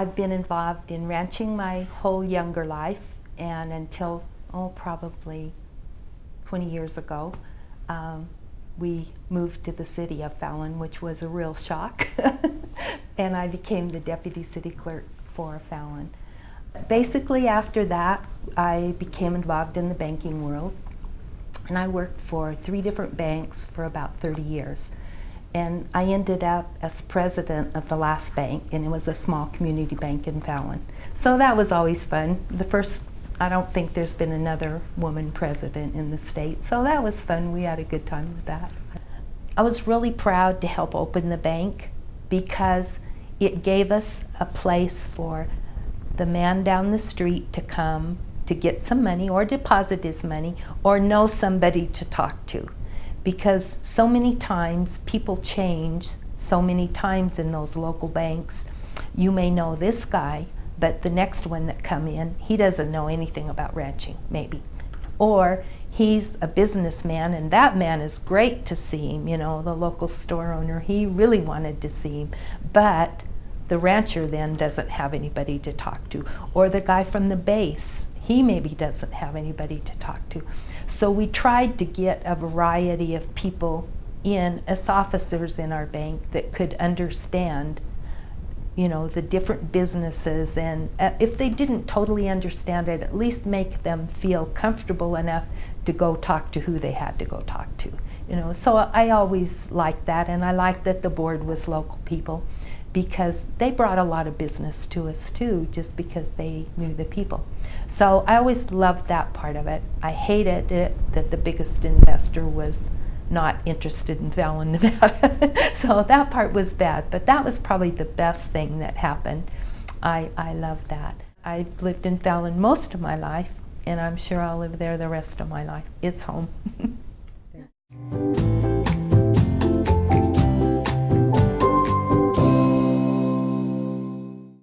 I've been involved in ranching my whole younger life, and until, probably 20 years ago, we moved to the city of Fallon, which was a real shock. And I became the deputy city clerk for Fallon. Basically after that, I became involved in the banking world, and I worked for 3 different banks for about 30 years. And I ended up as president of the last bank, and it was a small community bank in Fallon. So that was always fun. I don't think there's been another woman president in the state, so that was fun. We had a good time with that. I was really proud to help open the bank because it gave us a place for the man down the street to come to get some money or deposit his money or know somebody to talk to. Because so many times people change so many times in those local banks. You may know this guy, but the next one that come in, he doesn't know anything about ranching, maybe. Or he's a businessman, and that man is great to see him, the local store owner, he really wanted to see him. But the rancher then doesn't have anybody to talk to. Or the guy from the base, he maybe doesn't have anybody to talk to. So we tried to get a variety of people in as officers in our bank that could understand the different businesses, and if they didn't totally understand it, at least make them feel comfortable enough to go talk to who they had to go talk to. So I always liked that, and I liked that the board was local people because they brought a lot of business to us too, just because they knew the people. So I always loved that part of it. I hated it that the biggest investor was not interested in Fallon, Nevada. So that part was bad, but that was probably the best thing that happened. I love that. I lived in Fallon most of my life, and I'm sure I'll live there the rest of my life. It's home.